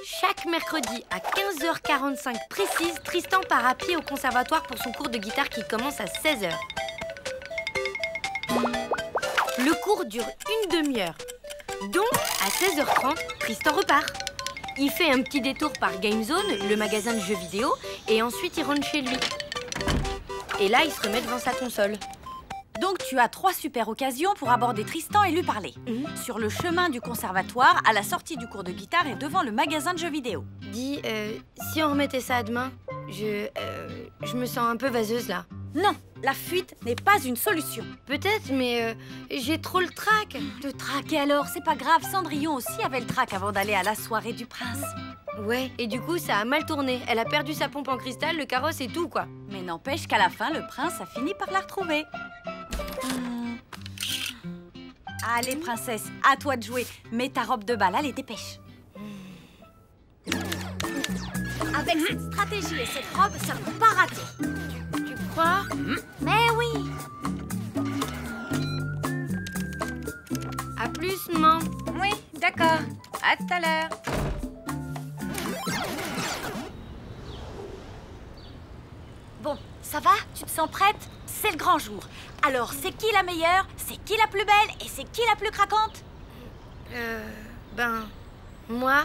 Chaque mercredi à 15h45 précise, Tristan part à pied au conservatoire pour son cours de guitare qui commence à 16h. Le cours dure une demi-heure. Donc, à 16h30, Tristan repart. Il fait un petit détour par GameZone, le magasin de jeux vidéo, et ensuite il rentre chez lui. Et là, il se remet devant sa console. Donc tu as 3 super occasions pour aborder Tristan et lui parler. Sur le chemin du conservatoire, à la sortie du cours de guitare et devant le magasin de jeux vidéo. Dis, si on remettait ça à demain, je me sens un peu vaseuse là. Non, la fuite n'est pas une solution. Peut-être, mais j'ai trop le trac. Te traquer alors, c'est pas grave. Cendrillon aussi avait le trac avant d'aller à la soirée du prince. Ouais, et du coup, ça a mal tourné. Elle a perdu sa pompe en cristal, le carrosse et tout, quoi. Mais n'empêche qu'à la fin, le prince a fini par la retrouver. Allez, princesse, à toi de jouer. Mets ta robe de bal, allez, dépêche. Avec cette stratégie et cette robe, ça ne peut pas rater. Tu crois? Mais oui. À plus, maman. Oui, d'accord. À tout à l'heure. Bon, ça va? Tu te sens prête? C'est le grand jour. Alors, c'est qui la meilleure? C'est qui la plus belle? Et c'est qui la plus craquante? Moi?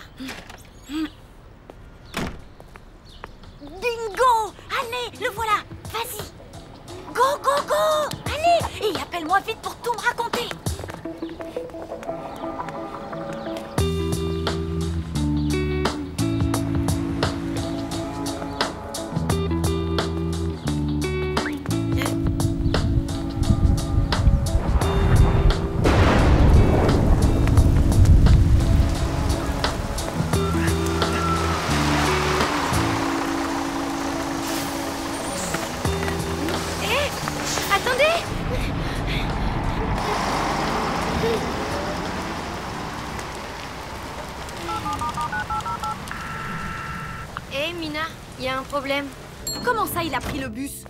Bingo! Allez, le voilà! Vas-y! Go, go, go! Allez! Et appelle-moi vite pour tout me raconter! Hé, Mina, il y a un problème. Comment ça, il a pris le bus?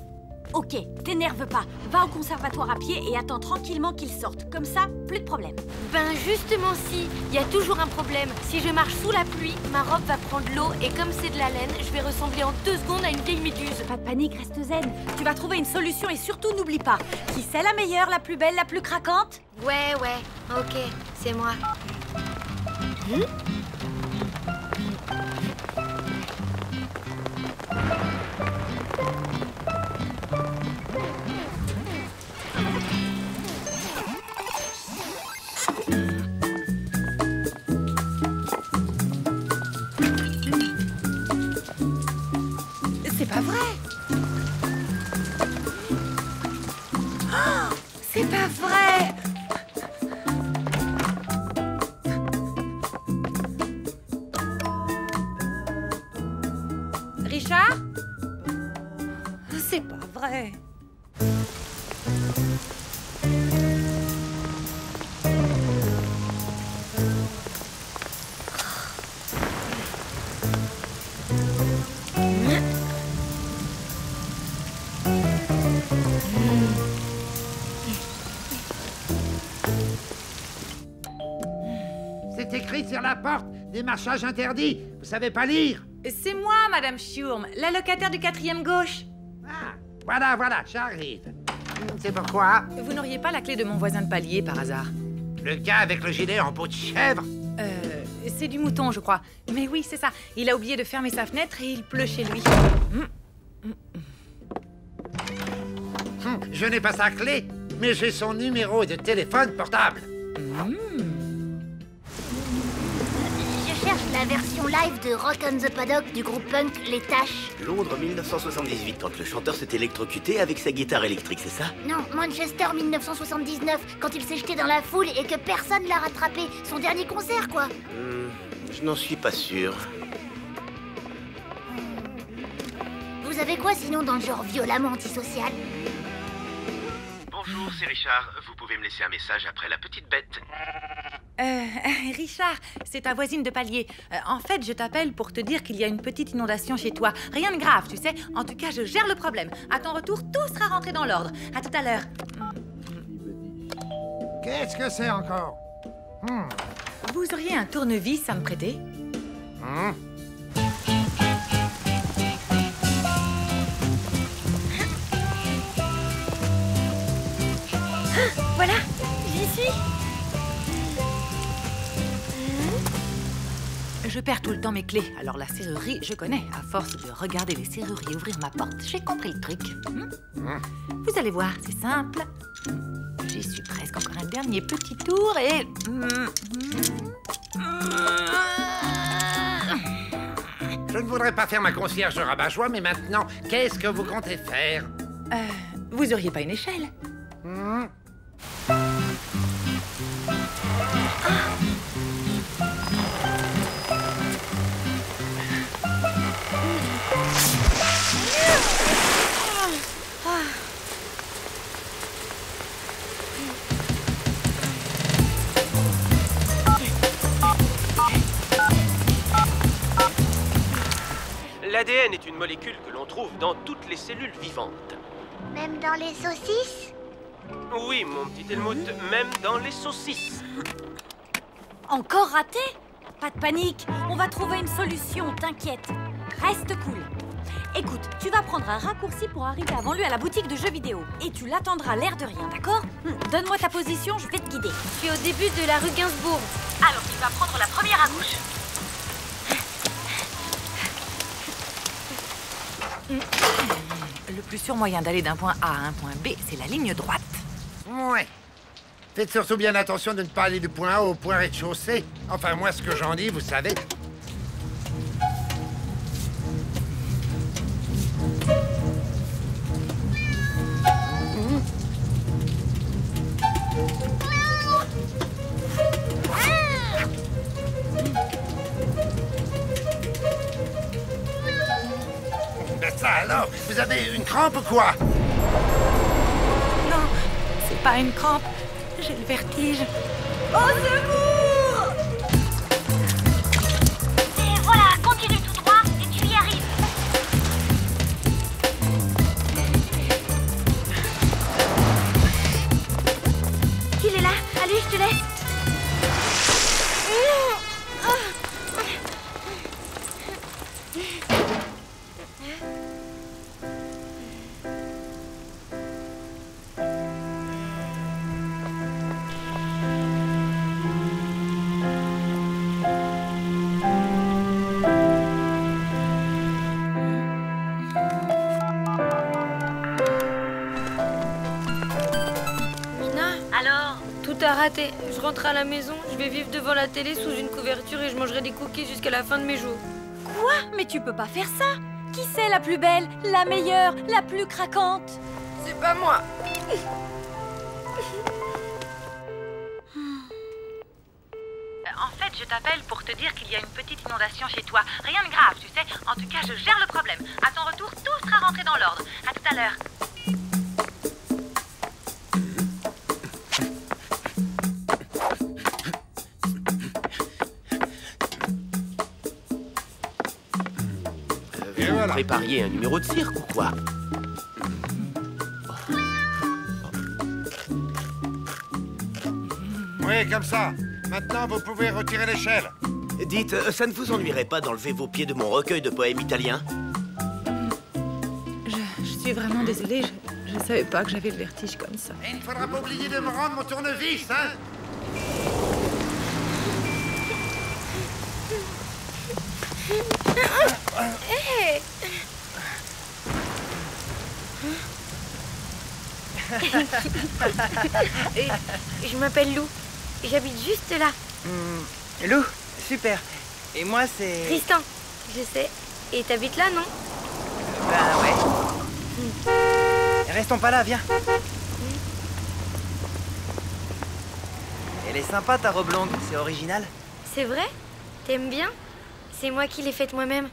Ok, t'énerve pas. Va au conservatoire à pied et attends tranquillement qu'il sorte. Comme ça, plus de problème. Ben justement si, il y a toujours un problème. Si je marche sous la pluie, ma robe va prendre l'eau et comme c'est de la laine, je vais ressembler en 2 secondes à une vieille méduse. Pas de panique, reste zen. Tu vas trouver une solution et surtout n'oublie pas. Qui c'est la meilleure, la plus belle, la plus craquante? Ouais, ok, c'est moi. C'est pas vrai. Oh, c'est pas vrai. Richard? C'est pas vrai. C'est écrit sur la porte, démarchage interdit. Vous savez pas lire? C'est moi, Madame Schurm, la locataire du 4e gauche. Ah, voilà, j'arrive. C'est pourquoi? Vous n'auriez pas la clé de mon voisin de palier, par hasard? Le gars avec le gilet en peau de chèvre? C'est du mouton, je crois. Mais oui, c'est ça. Il a oublié de fermer sa fenêtre et il pleut chez lui. Je n'ai pas sa clé, mais j'ai son numéro de téléphone portable. Je cherche la version live de Rock on the Paddock du groupe punk Les Taches. Londres 1978, quand le chanteur s'est électrocuté avec sa guitare électrique, c'est ça? Non, Manchester 1979, quand il s'est jeté dans la foule et que personne l'a rattrapé. Son dernier concert, quoi. Je n'en suis pas sûr. Vous avez quoi sinon dans le genre violemment antisocial? Bonjour, c'est Richard. Vous pouvez me laisser un message après la petite bête. Richard, c'est ta voisine de palier. En fait, je t'appelle pour te dire qu'il y a une petite inondation chez toi. Rien de grave, tu sais. En tout cas, je gère le problème. À ton retour, tout sera rentré dans l'ordre. À tout à l'heure. Qu'est-ce que c'est encore? Vous auriez un tournevis à me prêter? Voilà, j'y suis. Je perds tout le temps mes clés, alors la serrurerie, je connais. À force de regarder les serruriers et ouvrir ma porte, j'ai compris le truc. Vous allez voir, c'est simple. J'y suis presque, encore un dernier petit tour et... Je ne voudrais pas faire ma concierge rabat-joie, mais maintenant, qu'est-ce que vous comptez faire? Vous auriez pas une échelle? L'ADN est une molécule que l'on trouve dans toutes les cellules vivantes. Même dans les saucisses? Oui, mon petit Helmut, même dans les saucisses. Encore raté? Pas de panique, on va trouver une solution, t'inquiète. Reste cool. Écoute, tu vas prendre un raccourci pour arriver avant lui à la boutique de jeux vidéo. Et tu l'attendras l'air de rien, d'accord? Donne-moi ta position, je vais te guider. Je suis au début de la rue Gainsbourg. Alors tu vas prendre la première à gauche. Le plus sûr moyen d'aller d'un point A à un point B, c'est la ligne droite. Ouais. Faites surtout bien attention de ne pas aller du point A au point rez-de-chaussée. Enfin, moi, ce que j'en dis, vous savez. Ben ça alors, vous avez une crampe ou quoi? Non, c'est pas une crampe. J'ai le vertige. Et voilà, continue tout droit et tu y arrives. Il est là. Allez, je te laisse. Mina, Alors? tout a raté. Je rentre à la maison, je vais vivre devant la télé sous une couverture et je mangerai des cookies jusqu'à la fin de mes jours. Quoi? Mais tu peux pas faire ça. Qui c'est la plus belle, la meilleure, la plus craquante? C'est pas moi. En fait, je t'appelle pour te dire qu'il y a une petite inondation chez toi. Rien de grave, tu sais. En tout cas, je gère le problème. À ton retour, tout sera rentré dans l'ordre. À tout à l'heure. Vous prépariez un numéro de cirque ou quoi? Oui, comme ça. Maintenant, vous pouvez retirer l'échelle. Dites, ça ne vous ennuierait pas d'enlever vos pieds de mon recueil de poèmes italiens? Je suis vraiment désolée. Je savais pas que j'avais le vertige comme ça. Et il ne faudra pas oublier de me rendre mon tournevis, hein? Je m'appelle Lou. J'habite juste là. Lou, super. Et moi, c'est... Tristan, je sais. Et t'habites là, non? Ben ouais. Restons pas là, viens. Elle est sympa ta robe longue, c'est original. C'est vrai? T'aimes bien? C'est moi qui l'ai faite moi-même.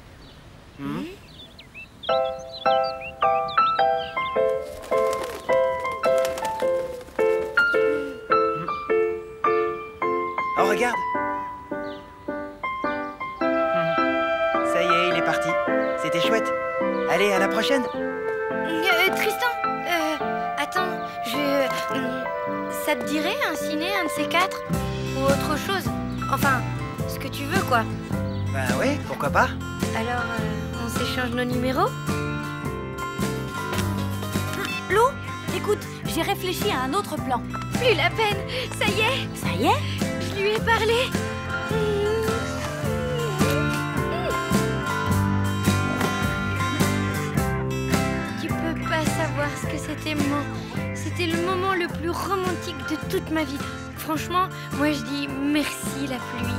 Oh, regarde. Ça y est, il est parti. C'était chouette. Allez, à la prochaine. Tristan, attends, ça te dirait un ciné, un de ces quatre? Ou autre chose? Enfin, ce que tu veux, quoi. Bah ouais, pourquoi pas? Alors, on s'échange nos numéros? Lou, écoute, j'ai réfléchi à un autre plan. Plus la peine, ça y est, Ça y est? je lui ai parlé. Tu peux pas savoir ce que c'était le moment le plus romantique de toute ma vie. Franchement, moi je dis merci la pluie.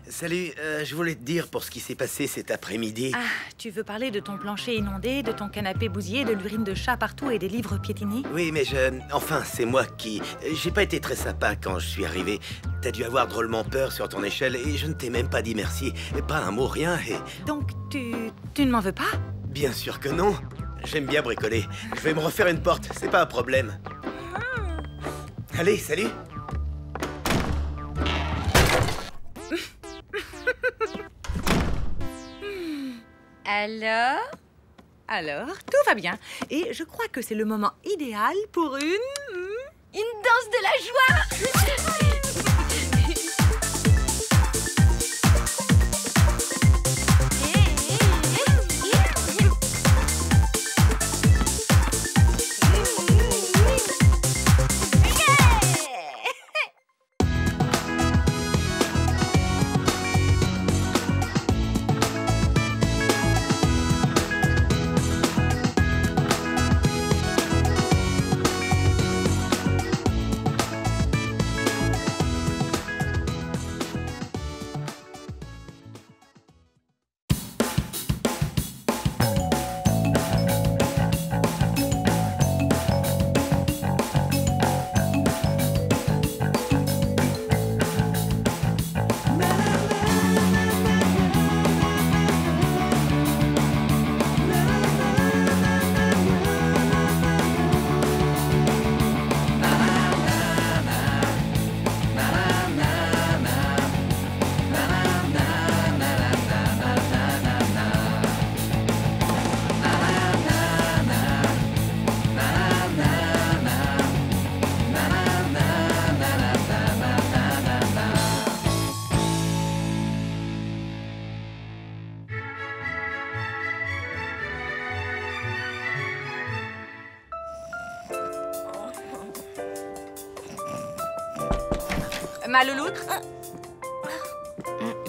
Salut, je voulais te dire pour ce qui s'est passé cet après-midi. Ah, tu veux parler de ton plancher inondé, de ton canapé bousillé, de l'urine de chat partout et des livres piétinés? Oui, mais enfin, c'est moi qui... J'ai pas été très sympa quand je suis arrivé. T'as dû avoir drôlement peur sur ton échelle et je ne t'ai même pas dit merci. Pas un mot, rien et... Donc, tu ne m'en veux pas? Bien sûr que non. J'aime bien bricoler. Je vais me refaire une porte, c'est pas un problème. Allez, salut. Alors, tout va bien. Et je crois que c'est le moment idéal pour une danse de la joie. Ma louloute,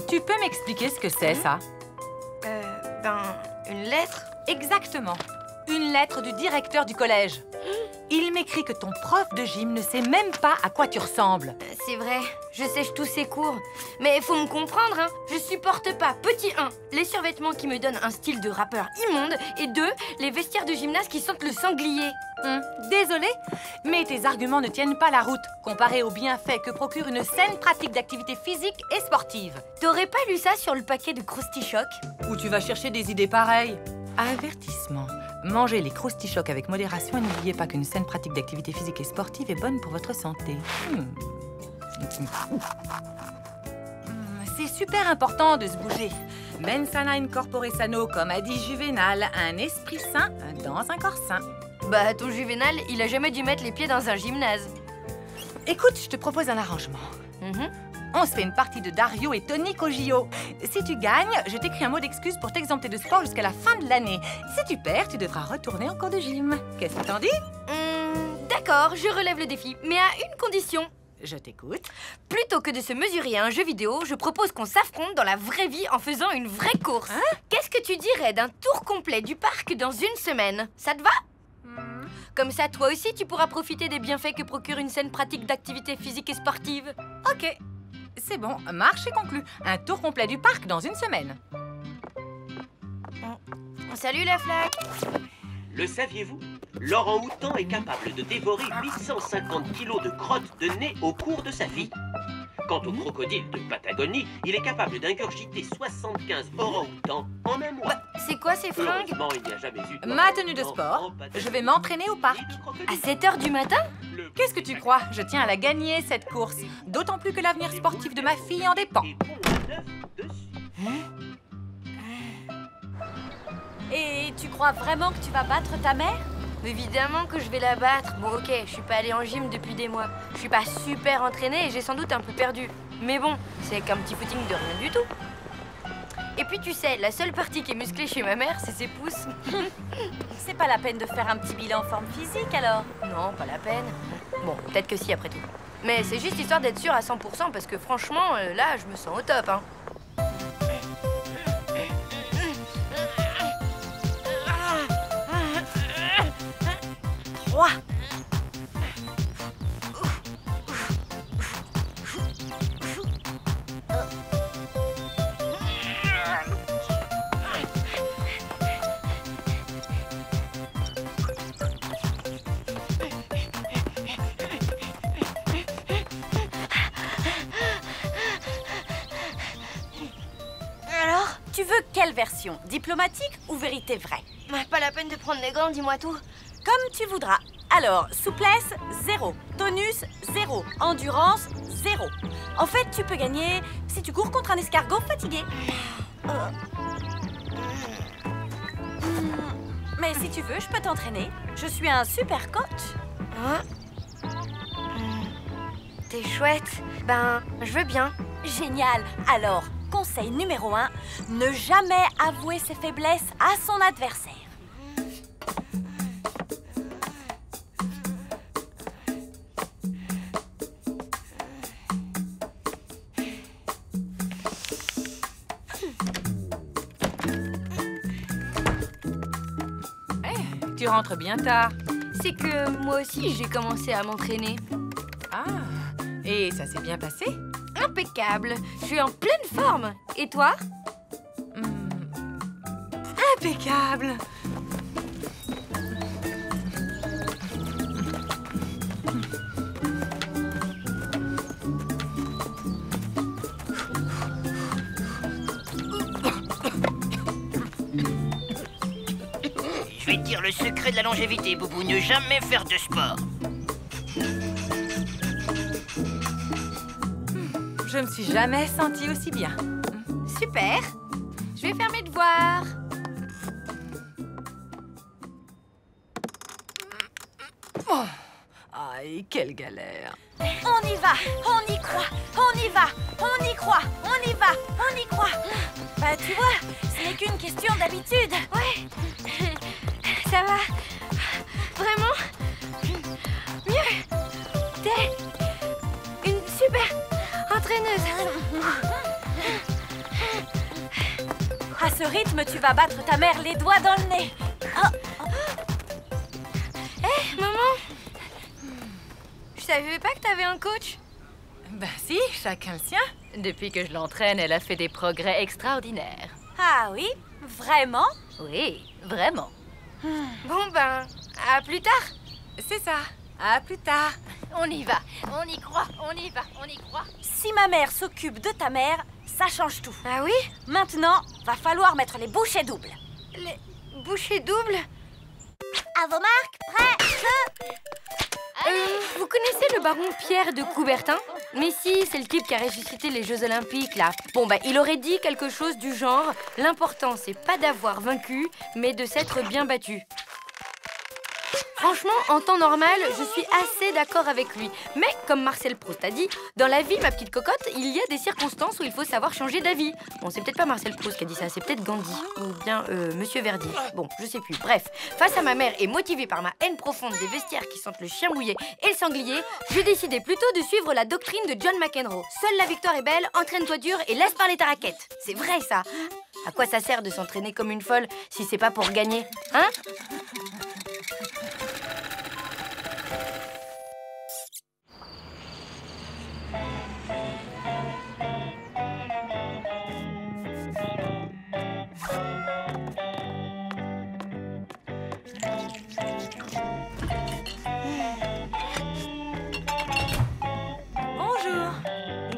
tu peux m'expliquer ce que c'est, ça? Une lettre? Exactement. Une lettre du directeur du collège. Il m'écrit que ton prof de gym ne sait même pas à quoi tu ressembles. C'est vrai, je sèche tous ses cours. Mais faut me comprendre, hein. Je supporte pas, petit 1, les survêtements qui me donnent un style de rappeur immonde. Et 2, les vestiaires de gymnase qui sentent le sanglier. Désolée, mais tes arguments ne tiennent pas la route, comparés aux bienfaits que procure une saine pratique d'activité physique et sportive. T'aurais pas lu ça sur le paquet de Croustichoc? Où tu vas chercher des idées pareilles? Avertissement. Mangez les Croustichocs avec modération et n'oubliez pas qu'une saine pratique d'activité physique et sportive est bonne pour votre santé. C'est super important de se bouger. Mens sana in corpore sano, comme a dit Juvénal, un esprit sain dans un corps sain. Bah, ton Juvénal, il a jamais dû mettre les pieds dans un gymnase. Écoute, je te propose un arrangement. On se fait une partie de Dario et Tonic au JO. Si tu gagnes, je t'écris un mot d'excuse pour t'exempter de sport jusqu'à la fin de l'année. Si tu perds, tu devras retourner en cours de gym. Qu'est-ce que t'en dis? D'accord, je relève le défi, mais à une condition. Je t'écoute. Plutôt que de se mesurer à un jeu vidéo, je propose qu'on s'affronte dans la vraie vie en faisant une vraie course. Qu'est-ce que tu dirais d'un tour complet du parc dans une semaine? Ça te va? Comme ça, toi aussi, tu pourras profiter des bienfaits que procure une saine pratique d'activité physique et sportive. Ok, c'est bon, marche est conclue. Un tour complet du parc dans une semaine. Salut la flaque. Le saviez-vous? L'orang-outan est capable de dévorer 850 kilos de crottes de nez au cours de sa vie. Quant au crocodile de Patagonie, il est capable d'ingurgiter 75 orang-outans en un mois. C'est quoi ces fringues? Heureusement, il n'y a jamais eu Ma tenue de sport. Je vais m'entraîner au parc. À 7 h du matin? Qu'est-ce que tu crois? Je tiens à la gagner, cette course. D'autant plus que l'avenir sportif de ma fille en dépend. Et tu crois vraiment que tu vas battre ta mère? Évidemment que je vais la battre. Bon, ok, je suis pas allée en gym depuis des mois. Je suis pas super entraînée et j'ai sans doute un peu perdu. Mais bon, c'est qu'un petit footing de rien du tout. Et puis tu sais, la seule partie qui est musclée chez ma mère, c'est ses pouces. C'est pas la peine de faire un petit bilan forme physique alors? Non, pas la peine. Bon, peut-être que si après tout. Mais c'est juste histoire d'être sûre à 100% parce que franchement, là, je me sens au top, hein. Alors, tu veux quelle version? Diplomatique ou vérité vraie? Pas la peine de prendre les gants, dis-moi tout. Comme tu voudras. Alors, souplesse, 0. Tonus, 0. Endurance, 0. En fait, tu peux gagner si tu cours contre un escargot fatigué. Mais si tu veux, je peux t'entraîner. Je suis un super coach. Hein? T'es chouette. Ben, je veux bien. Génial. Alors, conseil numéro 1, ne jamais avouer ses faiblesses à son adversaire. Tu rentres bien tard. C'est que moi aussi, j'ai commencé à m'entraîner. Ah, et ça s'est bien passé? Impeccable. Je suis en pleine forme. Et toi? Impeccable. Je vais te dire le secret de la longévité, Boubou, ne jamais faire de sport. Je me suis jamais sentie aussi bien. Super. Je vais faire mes devoirs. Oh. Aïe, quelle galère. On y va, on y croit, on y va, on y croit, on y va, on y croit. Bah tu vois, ce n'est qu'une question d'habitude. Ouais. Ça va. Vraiment mieux. T'es une super entraîneuse. À ce rythme, tu vas battre ta mère les doigts dans le nez. Hé, maman. Je savais pas que t'avais un coach. Ben si, chacun le sien. Depuis que je l'entraîne, elle a fait des progrès extraordinaires. Ah oui? Vraiment? Oui, vraiment. Bon ben, à plus tard. C'est ça. À plus tard. On y va, on y croit, on y va, on y croit. Si ma mère s'occupe de ta mère, ça change tout. Ah oui? Maintenant, va falloir mettre les bouchées doubles. Les bouchées doubles? À vos marques, prêts, feu! Vous connaissez le baron Pierre de Coubertin? Mais si, c'est le type qui a ressuscité les Jeux Olympiques, là. Bon, bah, il aurait dit quelque chose du genre « L'important, c'est pas d'avoir vaincu, mais de s'être bien battu ». Franchement, en temps normal, je suis assez d'accord avec lui. Mais, comme Marcel Proust a dit, dans la vie, ma petite cocotte, il y a des circonstances où il faut savoir changer d'avis. Bon, c'est peut-être pas Marcel Proust qui a dit ça, c'est peut-être Gandhi. Ou bien Monsieur Verdi. Bon, je sais plus. Bref, face à ma mère et motivée par ma haine profonde des vestiaires qui sentent le chien mouillé et le sanglier, j'ai décidé plutôt de suivre la doctrine de John McEnroe. Seule la victoire est belle, entraîne-toi dur et laisse parler ta raquette. C'est vrai, ça. À quoi ça sert de s'entraîner comme une folle si c'est pas pour gagner, hein?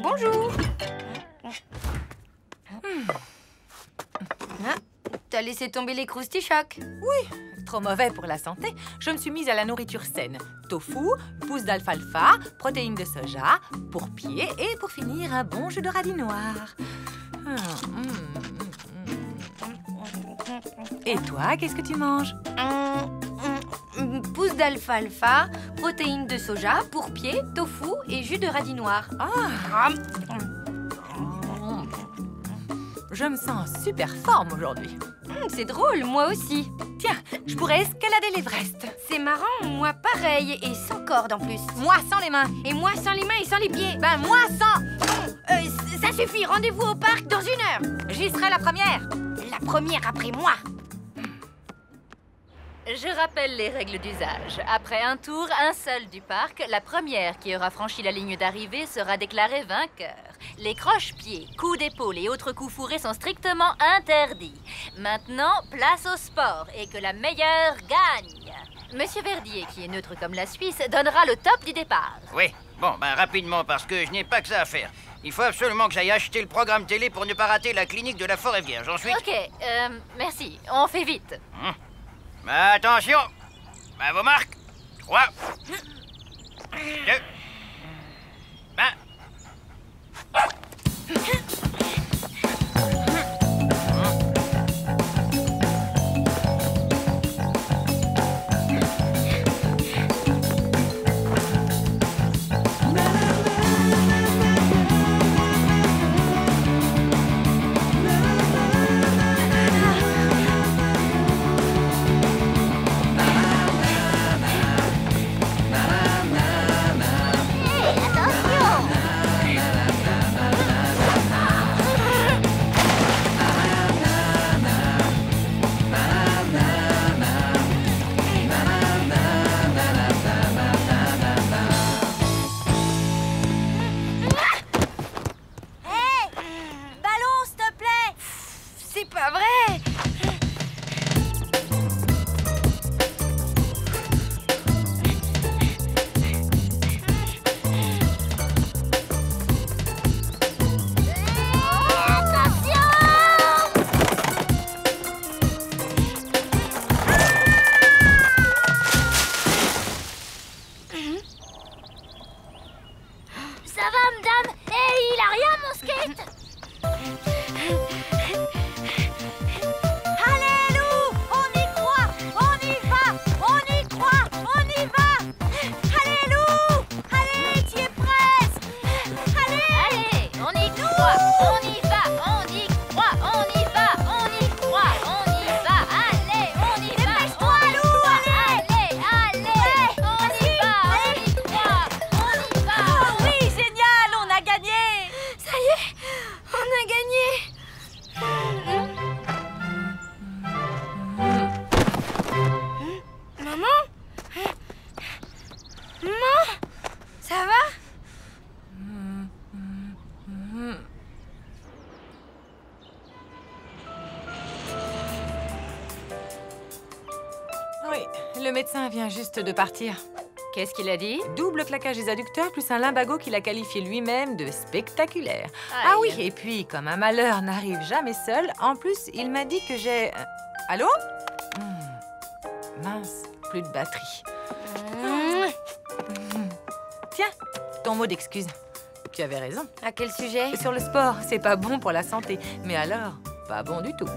Bonjour. Ah, t'as laissé tomber les croustichocs. Oui, trop mauvais pour la santé. Je me suis mise à la nourriture saine. Tofu, pousses d'alfalfa, protéines de soja, pour pied et pour finir, un bon jus de radis noir. Et toi, qu'est-ce que tu manges? Pousse d'alfalfa, protéines de soja, pourpier, tofu et jus de radis noir. Ah. Je me sens en super forme aujourd'hui. C'est drôle, moi aussi. Tiens, je pourrais escalader l'Everest. C'est marrant, moi pareil, et sans corde en plus. Moi sans les mains. Et moi sans les mains et sans les pieds. Ben moi sans. Ça suffit, rendez-vous au parc dans 1 heure. J'y serai la première. La première après moi. Je rappelle les règles d'usage. Après un tour, un seul du parc, la première qui aura franchi la ligne d'arrivée sera déclarée vainqueur. Les croche-pieds, coups d'épaule et autres coups fourrés sont strictement interdits. Maintenant, place au sport et que la meilleure gagne. Monsieur Verdier, qui est neutre comme la Suisse, donnera le top du départ. Oui, bon, ben rapidement, parce que je n'ai pas que ça à faire. Il faut absolument que j'aille acheter le programme télé pour ne pas rater la clinique de la Forêt Vierge. Ensuite... Ok, merci. On fait vite. Attention, à vos marques. 3, 2, 1. C'est pas vrai. Ça va, madame? Eh, il a rien, mon skate? Allez, Lou, on y croit, on y va, on y croit, on y va. Allez, Lou, allez, tu es presque. Allez, on y croit, on y va, on y croit, on y va, on y croit, on y va. Allez, on y va, Dépêche-toi, Lou, allez, allez, on y va, on y croit, on y va. Oh oui, génial, on a gagné. Ça y est, on a gagné. Maman? Maman? Ça va? Oui, le médecin vient juste de partir. Qu'est-ce qu'il a dit? Double claquage des adducteurs plus un lumbago qu'il a qualifié lui-même de spectaculaire. Aïe. Ah oui, et puis, comme un malheur n'arrive jamais seul, en plus, il m'a dit que j'ai... Allô? Mince, plus de batterie. Tiens, ton mot d'excuse. Tu avais raison. À quel sujet? Sur le sport, c'est pas bon pour la santé. Mais alors, pas bon du tout.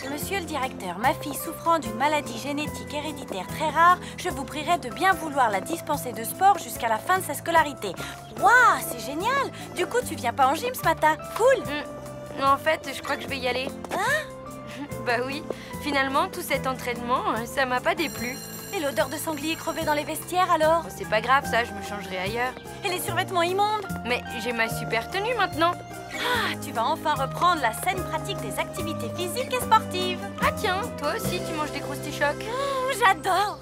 Monsieur le directeur, ma fille souffrant d'une maladie génétique héréditaire très rare, je vous prierai de bien vouloir la dispenser de sport jusqu'à la fin de sa scolarité. Waouh, c'est génial! Du coup, tu viens pas en gym ce matin? Cool! En fait, je crois que je vais y aller. Hein? Bah oui, finalement, tout cet entraînement, ça m'a pas déplu. Et l'odeur de sanglier crevé dans les vestiaires alors? Oh, c'est pas grave, ça, je me changerai ailleurs. Et les survêtements immondes? Mais j'ai ma super tenue maintenant. Ah, tu vas enfin reprendre la saine pratique des activités physiques et sportives. Ah tiens, toi aussi, tu manges des croustilles-chocs. J'adore!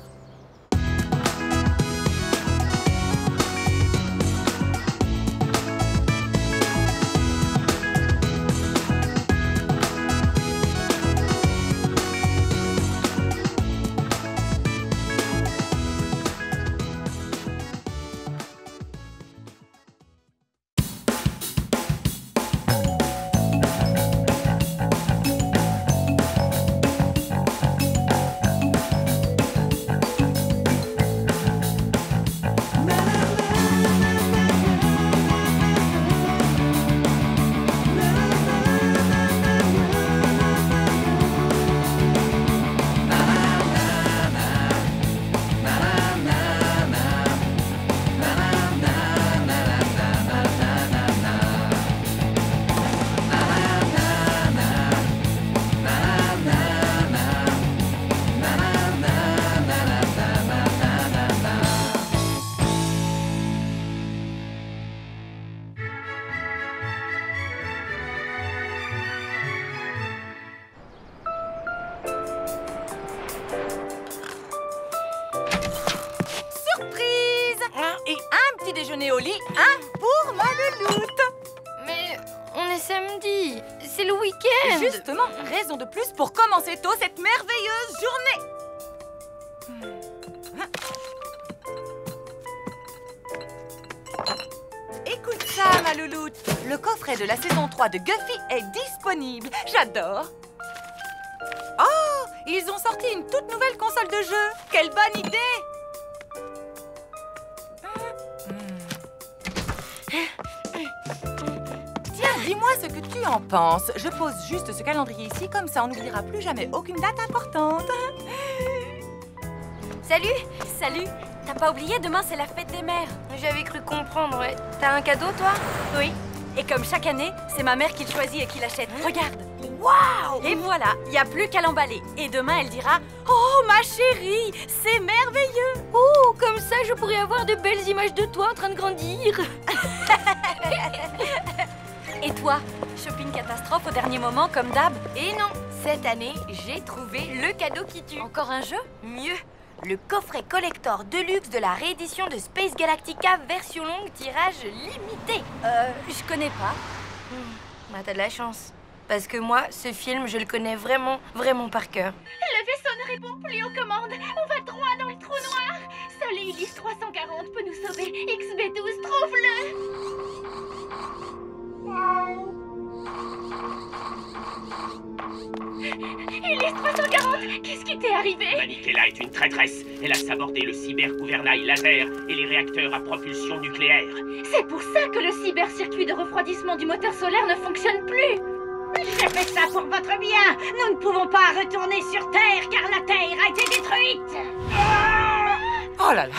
petit déjeuner au lit, un pour ma louloute. Mais on est samedi, c'est le week-end. Justement, raison de plus pour commencer tôt cette merveilleuse journée. Écoute ça, ma louloute. Le coffret de la saison 3 de Guffy est disponible. J'adore. Oh, ils ont sorti une toute nouvelle console de jeu. Quelle bonne idée! Tiens, dis-moi ce que tu en penses. Je pose juste ce calendrier ici, comme ça on n'oubliera plus jamais aucune date importante. Salut. Salut. T'as pas oublié, demain c'est la fête des mères. J'avais cru comprendre, ouais. T'as un cadeau, toi? Oui. Et comme chaque année, c'est ma mère qui le choisit et qui l'achète. Regarde. Waouh! Et voilà, il n'y a plus qu'à l'emballer. Et demain, elle dira « Oh, ma chérie, c'est merveilleux !» Oh, comme ça, je pourrais avoir de belles images de toi en train de grandir. Et toi, shopping catastrophe au dernier moment, comme d'hab? Et non, cette année, j'ai trouvé le cadeau qui tue. Encore un jeu? Mieux, le coffret collector deluxe de la réédition de Space Galactica version longue tirage limité. Je connais pas. Bah, t'as de la chance. Parce que moi, ce film, je le connais vraiment, vraiment par cœur. Le vaisseau ne répond plus aux commandes. On va droit dans le trou noir. Seul Ulysse 340 peut nous sauver. XB12, trouve-le. Ulysse 340, qu'est-ce qui t'est arrivé? Manikela est une traîtresse. Elle a sabordé le cyber-gouvernail laser et les réacteurs à propulsion nucléaire. C'est pour ça que le cyber-circuit de refroidissement du moteur solaire ne fonctionne plus. J'ai fait ça pour votre bien. Nous ne pouvons pas retourner sur Terre car la Terre a été détruite. Oh là là!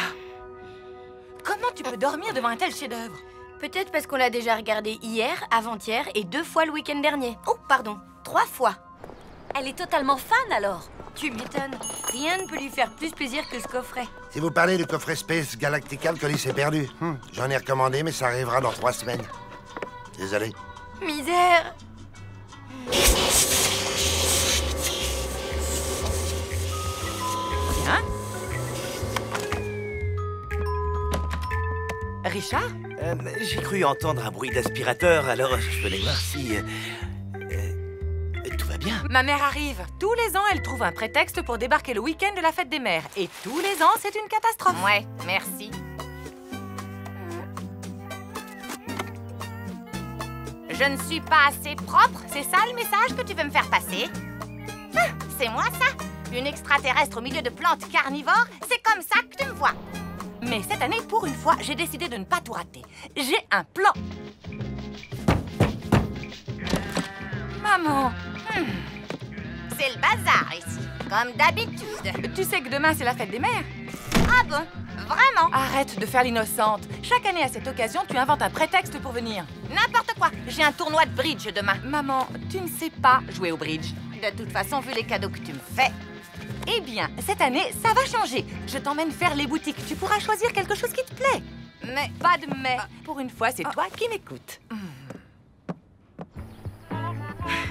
Comment tu peux dormir devant un tel chef-d'œuvre? Peut-être parce qu'on l'a déjà regardé hier, avant-hier et 2 fois le week-end dernier. Oh, pardon, 3 fois. Elle est totalement fan alors. Tu m'étonnes. Rien ne peut lui faire plus plaisir que ce coffret. Si vous parlez du coffret Space Galactica, le colis est perdu. J'en ai recommandé, mais ça arrivera dans 3 semaines. Désolé. Misère. Tiens. Richard? J'ai cru entendre un bruit d'aspirateur, alors je venais voir si... tout va bien. Ma mère arrive. Tous les ans, elle trouve un prétexte pour débarquer le week-end de la fête des mères. Et tous les ans, c'est une catastrophe. Ouais, merci. Je ne suis pas assez propre, c'est ça le message que tu veux me faire passer? Ah, c'est moi ça? Une extraterrestre au milieu de plantes carnivores? C'est comme ça que tu me vois? Mais cette année, pour une fois, j'ai décidé de ne pas tout rater. J'ai un plan. Maman. C'est le bazar ici, comme d'habitude. Tu sais que demain, c'est la fête des mères? Ah bon? Vraiment? Arrête de faire l'innocente. Chaque année, à cette occasion, tu inventes un prétexte pour venir. N'importe quoi. J'ai un tournoi de bridge demain. Maman, tu ne sais pas jouer au bridge. De toute façon, vu les cadeaux que tu me fais... Eh bien, cette année, ça va changer. Je t'emmène faire les boutiques. Tu pourras choisir quelque chose qui te plaît. Mais... Pas de mais. Pour une fois, c'est toi qui m'écoutes.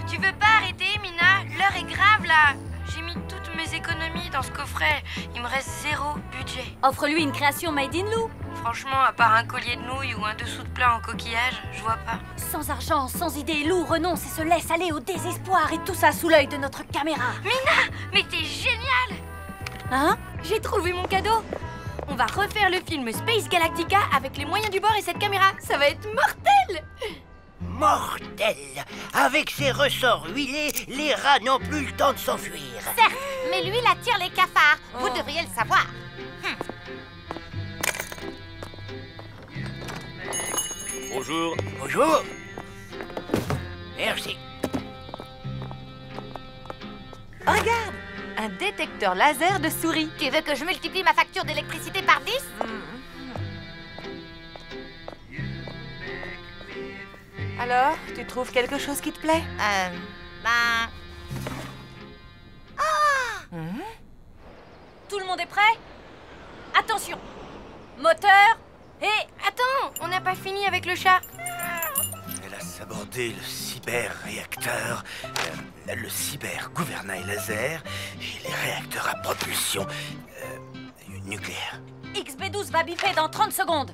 Tu veux pas arrêter, Mina? L'heure est grave, là. J'ai mis toutes mes économies dans ce coffret. Il me reste 0 budget. Offre-lui une création made in Lou. Franchement, à part un collier de nouilles ou un dessous de plat en coquillage, je vois pas. Sans argent, sans idée, Lou renonce et se laisse aller au désespoir. Et tout ça sous l'œil de notre caméra. Mina, mais t'es géniale! Hein? J'ai trouvé mon cadeau. On va refaire le film Space Galactica avec les moyens du bord et cette caméra. Ça va être mortel! Mortel! Avec ses ressorts huilés, les rats n'ont plus le temps de s'enfuir. Certes, mais lui, il attire les cafards. Vous devriez le savoir. Bonjour. Bonjour. Merci. Regarde, un détecteur laser de souris. Tu veux que je multiplie ma facture d'électricité par 10? Alors, tu trouves quelque chose qui te plaît? Tout le monde est prêt? Attention. Moteur et... Attends, on n'a pas fini avec le chat. Elle a sabordé le cyber-réacteur, le cyber-gouvernail laser et les réacteurs à propulsion nucléaire. XB12 va bipper dans 30 secondes.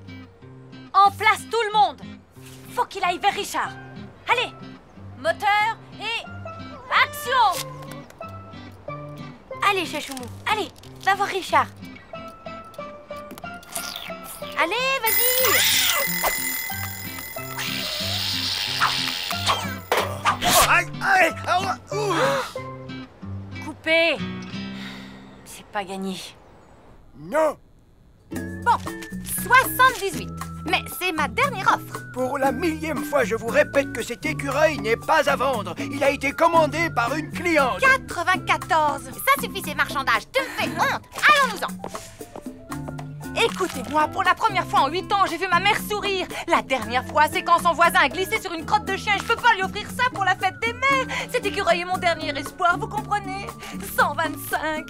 En place tout le monde. Faut qu'il aille vers Richard. Allez, moteur et action. Allez, Chachoumou, allez, va voir Richard. Allez, vas-y. Aïe, aïe, Coupé. C'est pas gagné. Non. Bon, 78. Mais c'est ma dernière offre. Pour la 1000e fois, je vous répète que cet écureuil n'est pas à vendre. Il a été commandé par une cliente. 94. Ça suffit ces marchandages. Tu me fais honte. Allons-nous-en. Écoutez-moi, pour la première fois en 8 ans, j'ai vu ma mère sourire. La dernière fois, c'est quand son voisin a glissé sur une crotte de chien. Je peux pas lui offrir ça pour la fête des mères. Cet écureuil est mon dernier espoir, vous comprenez? 125.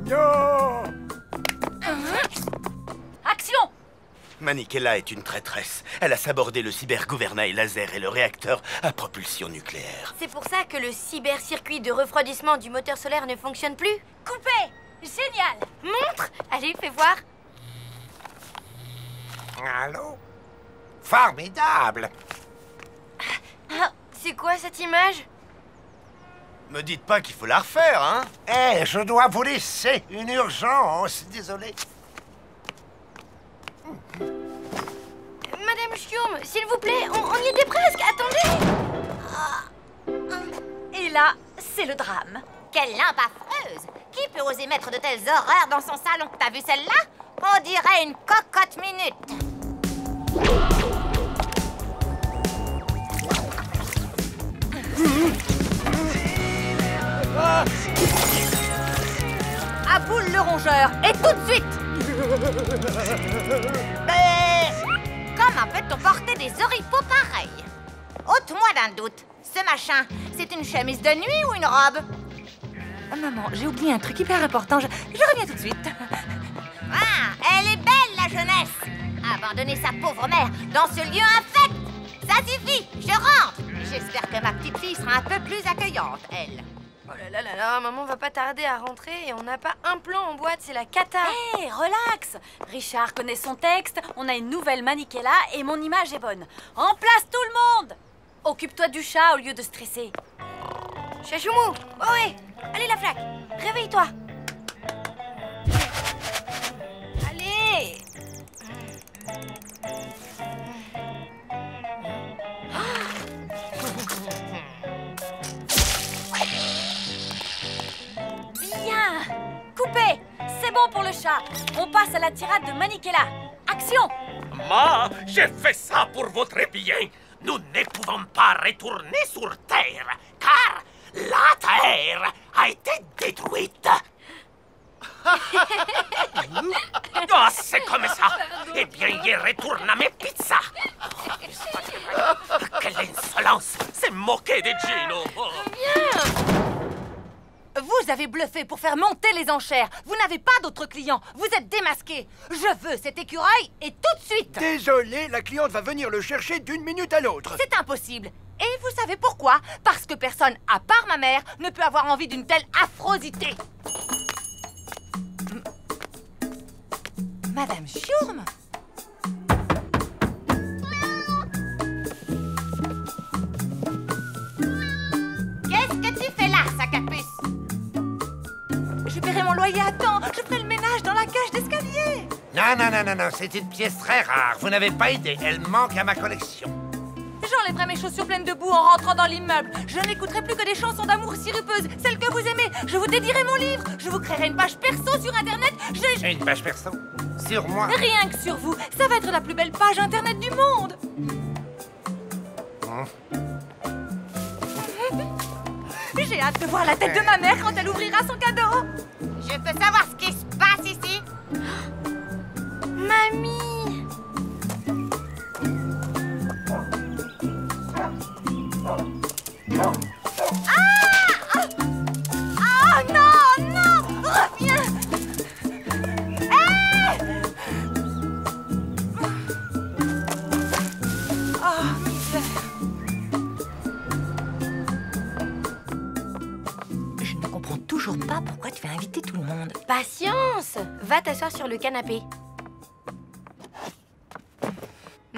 Non. Action. Manikela est une traîtresse. Elle a sabordé le cybergouvernail laser et le réacteur à propulsion nucléaire. C'est pour ça que le cyber-circuit de refroidissement du moteur solaire ne fonctionne plus? Coupé. Génial. Montre. Allez, fais voir. Allô? Formidable! C'est quoi cette image? Me dites pas qu'il faut la refaire, hein? Eh, je dois vous laisser. Une urgence, désolé. Madame Schurm, s'il vous plaît, on y était presque. Attendez. Et là, c'est le drame. Quelle lampe affreuse! Qui peut oser mettre de telles horreurs dans son salon? T'as vu celle-là? On dirait une cocotte minute. À boule le rongeur, et tout de suite! Mais comment peut-on porter des oripeaux pareils? Ôte-moi d'un doute. Ce machin, c'est une chemise de nuit ou une robe? Maman, j'ai oublié un truc hyper important. Je reviens tout de suite. Ah, elle est belle, la jeunesse! Abandonner sa pauvre mère dans ce lieu infect! Ça suffit, je rentre! J'espère que ma petite fille sera un peu plus accueillante, elle. Oh là là là, maman va pas tarder à rentrer et on n'a pas un plan en boîte, c'est la cata. Hé, relax. Richard connaît son texte, on a une nouvelle Manikela et mon image est bonne. En place tout le monde. Occupe-toi du chat au lieu de stresser. Chachoumou, oh ouais, allez la flaque, réveille-toi. Allez. Bien. Coupé. C'est bon pour le chat. On passe à la tirade de Manikela. Action. Ma, j'ai fait ça pour votre bien. Nous ne pouvons pas retourner sur Terre, car la Terre a été détruite. Oh, c'est comme ça. Eh bien, y retourne à mes pizzas. Quelle insolence. C'est moquer de Gino. Vous avez bluffé pour faire monter les enchères. Vous n'avez pas d'autres clients. Vous êtes démasqués. Je veux cet écureuil et tout de suite. Désolé, la cliente va venir le chercher d'une minute à l'autre. C'est impossible. Et vous savez pourquoi? Parce que personne, à part ma mère, ne peut avoir envie d'une telle affrosité. Madame Schurm? Qu'est-ce que tu fais là, sac à puce? Je paierai mon loyer à temps. Je ferai le ménage dans la cage d'escalier. Non, c'est une pièce très rare. Vous n'avez pas idée, elle manque à ma collection. J'enlèverai mes chaussures pleines de boue en rentrant dans l'immeuble. Je n'écouterai plus que des chansons d'amour sirupeuses, celles que vous aimez. Je vous dédierai mon livre. Je vous créerai une page perso sur Internet. Une page perso? Sur moi? Rien que sur vous. Ça va être la plus belle page Internet du monde. J'ai hâte de voir la tête de ma mère quand elle ouvrira son cadeau. Je peux savoir ce qui se passe ici? Mamie. Oh non, non! Reviens! Oh, misère! Je ne comprends toujours pas pourquoi tu vas inviter tout le monde. Patience. Va t'asseoir sur le canapé.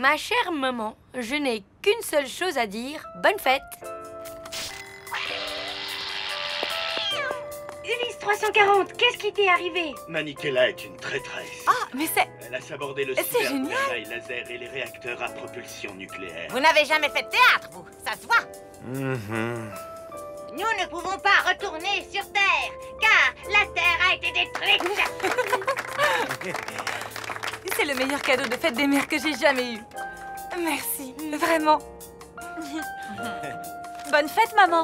Ma chère maman, je n'ai qu'une seule chose à dire. Bonne fête. Ulysse 340, qu'est-ce qui t'est arrivé? Manikela est une traîtresse. Ah, mais c'est... Elle a sabordé le C'est super génial. appareil laser et les réacteurs à propulsion nucléaire. Vous n'avez jamais fait de théâtre, vous. Ça se voit. Nous ne pouvons pas retourner sur Terre, car la Terre a été détruite. C'est le meilleur cadeau de fête des mères que j'ai jamais eu. Merci, vraiment. Bonne fête, maman.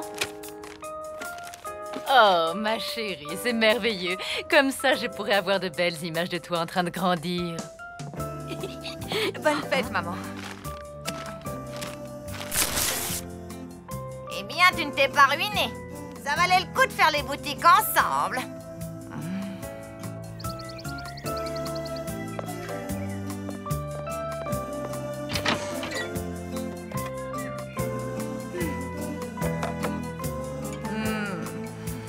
Oh, ma chérie, c'est merveilleux. Comme ça, je pourrais avoir de belles images de toi en train de grandir. Bonne fête, maman. Eh bien, tu ne t'es pas ruiné. Ça valait le coup de faire les boutiques ensemble.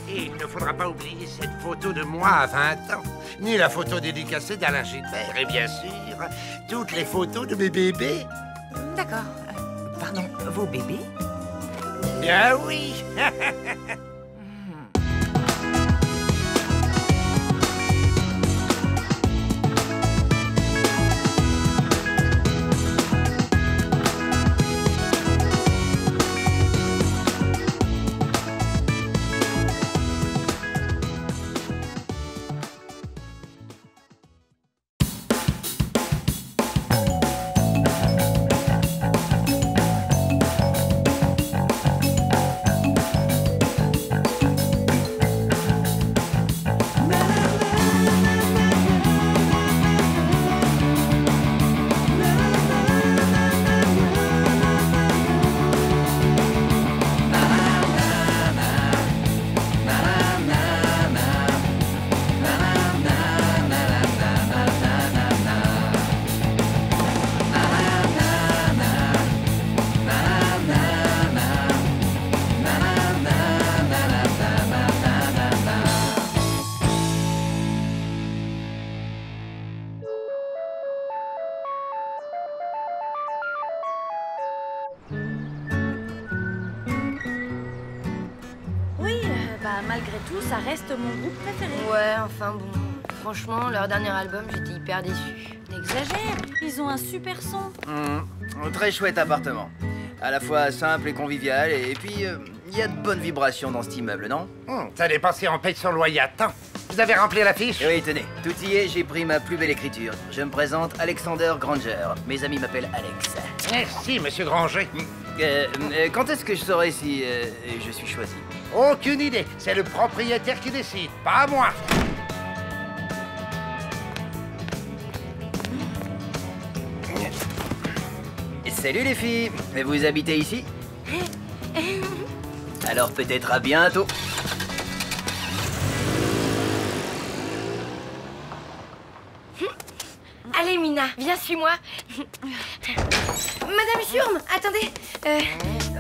Et il ne faudra pas oublier cette photo de moi à 20 ans, ni la photo dédicacée d'Alain Gilbert, et bien sûr, toutes les photos de mes bébés. D'accord. Pardon, vos bébés? Bien oui. Malgré tout, ça reste mon groupe préféré. Ouais, enfin bon. Franchement, leur dernier album, j'étais hyper déçue. T'exagères, ils ont un super son. Très chouette appartement. À la fois simple et convivial, et puis il y a de bonnes vibrations dans cet immeuble, non? Ça dépensé en paye sur loyer à temps. Vous avez rempli la fiche? Oui, tenez, tout y est, j'ai pris ma plus belle écriture. Je me présente Alexander Granger. Mes amis m'appellent Alex. Merci, monsieur Granger. Quand est-ce que je saurai si je suis choisi? Aucune idée. C'est le propriétaire qui décide, pas moi. Salut les filles. Vous habitez ici? Alors peut-être à bientôt. Allez, Mina, viens, suis-moi. Madame Schurm, attendez.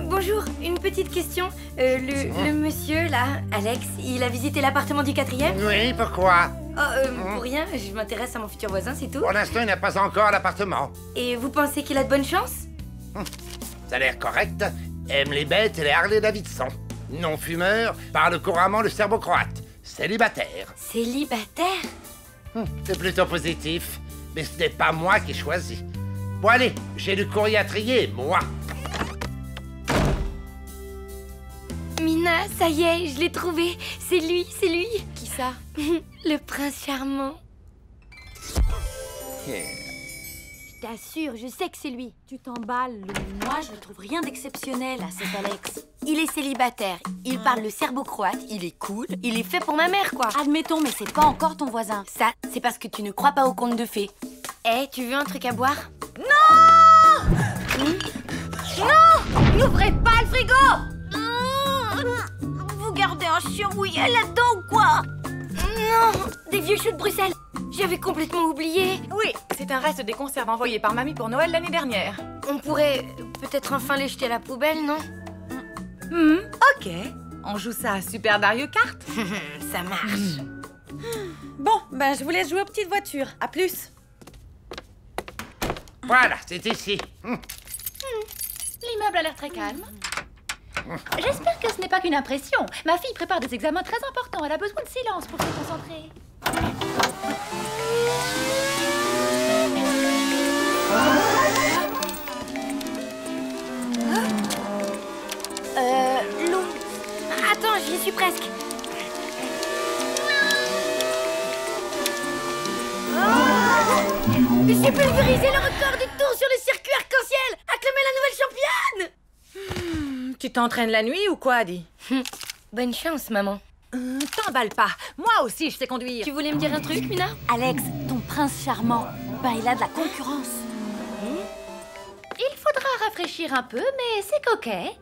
Bonjour, une petite question. Le monsieur, là, Alex, il a visité l'appartement du 4e? Oui, pourquoi? Pour rien, je m'intéresse à mon futur voisin, c'est tout. Pour l'instant, il n'a pas encore l'appartement. Et vous pensez qu'il a de bonnes chances? Ça a l'air correct. Aime les bêtes et les Harley-Davidson. Non-fumeur, parle couramment le serbo-croate. Célibataire. Célibataire? C'est plutôt positif. Mais ce n'est pas moi qui choisis. Bon, allez, j'ai du courrier à trier, moi. Mina, ça y est, je l'ai trouvé. C'est lui, c'est lui. Qui ça? Le prince charmant. Je t'assure, je sais que c'est lui. Tu t'emballes. Moi, je ne trouve rien d'exceptionnel à cet Alex. Il est célibataire, il parle le serbo-croate, il est cool, il est fait pour ma mère, quoi. Admettons, mais c'est pas encore ton voisin. Ça, c'est parce que tu ne crois pas aux contes de fées. Eh, tu veux un truc à boire? Non! Non! N'ouvrez pas le frigo! Vous gardez un chien mouillé là-dedans ou quoi? Non! Des vieux choux de Bruxelles. J'avais complètement oublié. Oui, c'est un reste des conserves envoyées par mamie pour Noël l'année dernière. On pourrait peut-être enfin les jeter à la poubelle, non? Ok. On joue ça à Super Mario Kart? Ça marche. Bon, ben je vous laisse jouer aux petites voitures. À plus. Voilà, c'est ici. L'immeuble a l'air très calme. J'espère que ce n'est pas qu'une impression. Ma fille prépare des examens très importants. Elle a besoin de silence pour se concentrer. Lou. Attends, j'y suis presque. J'ai pulvérisé le record du tour sur le circuit arc-en-ciel. Acclamez la nouvelle championne. Tu t'entraînes la nuit ou quoi, Adi? Bonne chance, maman. T'emballe pas. Moi aussi, je sais conduire. Tu voulais me dire un truc, Mina? Alex, ton prince charmant, il a de la concurrence. Il faudra rafraîchir un peu, mais c'est coquet.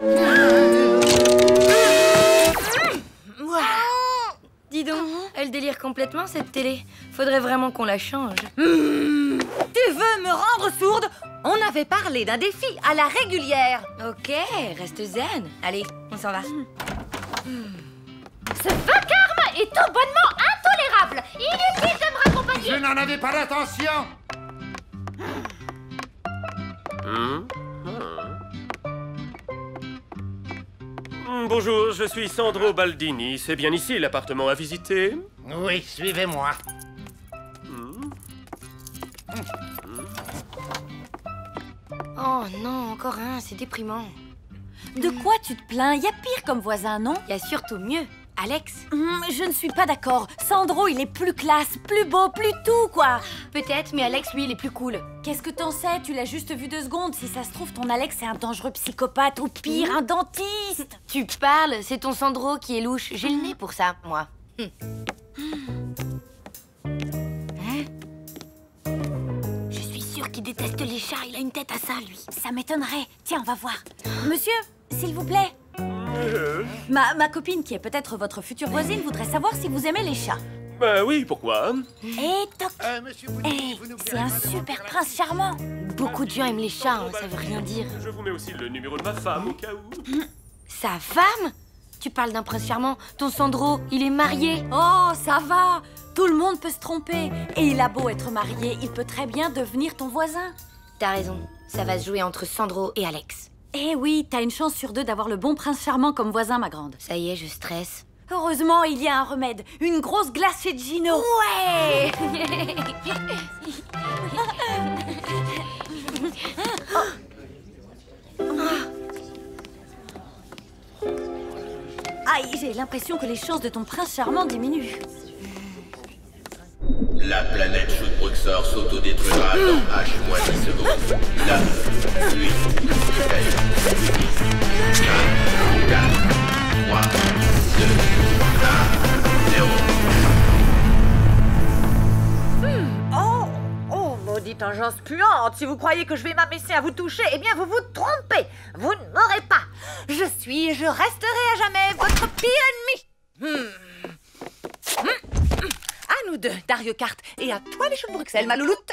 Dis donc, elle délire complètement cette télé. Faudrait vraiment qu'on la change. Tu veux me rendre sourde? On avait parlé d'un défi à la régulière. Ok, reste zen. Allez, on s'en va. Ce vacarme est tout bonnement intolérable. Inutile de me raccompagner. Je n'en avais pas l'intention. Bonjour, je suis Sandro Baldini. C'est bien ici l'appartement à visiter? Oui, suivez-moi. Oh non, encore un, c'est déprimant. De quoi tu te plains? Y a pire comme voisin, non? Y a surtout mieux. Alex. Je ne suis pas d'accord. Sandro, il est plus classe, plus beau, plus tout, quoi. Peut-être, mais Alex, lui, il est plus cool. Qu'est-ce que t'en sais? Tu l'as juste vu 2 secondes. Si ça se trouve, ton Alex, c'est un dangereux psychopathe ou pire, un dentiste. Tu parles, c'est ton Sandro qui est louche. J'ai le nez pour ça, moi. Je suis sûre qu'il déteste les chats. Il a une tête à ça, lui. Ça m'étonnerait. Tiens, on va voir. Monsieur, s'il vous plaît. Ma copine, qui est peut-être votre future voisine, voudrait savoir si vous aimez les chats. Bah oui, pourquoi? Et toc. C'est un super prince charmant. Beaucoup de gens aiment les chats, hein, ça veut rien dire. Je vous mets aussi le numéro de ma femme au cas où. Sa femme? Tu parles d'un prince charmant. Ton Sandro, il est marié. Oh, ça va. Tout le monde peut se tromper. Et il a beau être marié, il peut très bien devenir ton voisin. T'as raison. Ça va se jouer entre Sandro et Alex. Eh oui, t'as une chance sur 2 d'avoir le bon prince charmant comme voisin, ma grande. Ça y est, je stresse. Heureusement, il y a un remède. Une grosse glace chez Gino. Ouais. Aïe, j'ai l'impression que les chances de ton prince charmant diminuent. La planète Shootbruxor s'autodétruira dans H-10 secondes. 9, 8, 7, 6, 5, 4, 3, 2, 1, 0. Oh, maudite engeance puante. Si vous croyez que je vais m'abaisser à vous toucher, eh bien vous vous trompez. Vous ne m'aurez pas. Je suis et je resterai à jamais votre pire ennemi. À nous 2, Dario Kart, et à toi les choux de Bruxelles, ma louloute.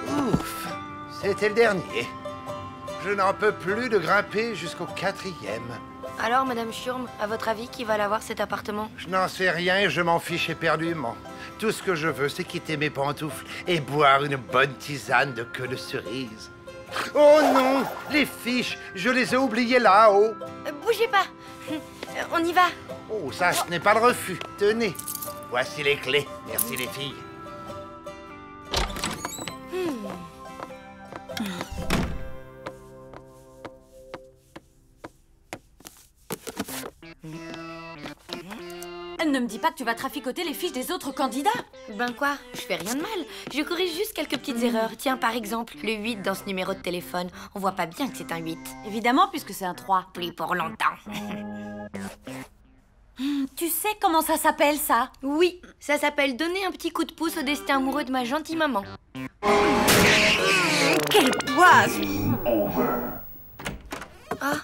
Ouf, c'était le dernier. Je n'en peux plus de grimper jusqu'au 4e. Alors, Madame Schurm, à votre avis, qui va l'avoir cet appartement? Je n'en sais rien et je m'en fiche éperdument. Tout ce que je veux, c'est quitter mes pantoufles et boire une bonne tisane de queue de cerise. Oh non, les fiches, je les ai oubliées là-haut. Bougez pas. On y va. Oh, ça, ce n'est pas le refus. Tenez, voici les clés. Merci les filles. Ne me dis pas que tu vas traficoter les fiches des autres candidats. Ben quoi? Je fais rien de mal. Je corrige juste quelques petites erreurs. Tiens, par exemple, le 8 dans ce numéro de téléphone. On voit pas bien que c'est un 8. Évidemment, puisque c'est un 3. Plus pour longtemps. Tu sais comment ça s'appelle, ça? Oui, ça s'appelle donner un petit coup de pouce au destin amoureux de ma gentille maman. Quelle poisse! Ah.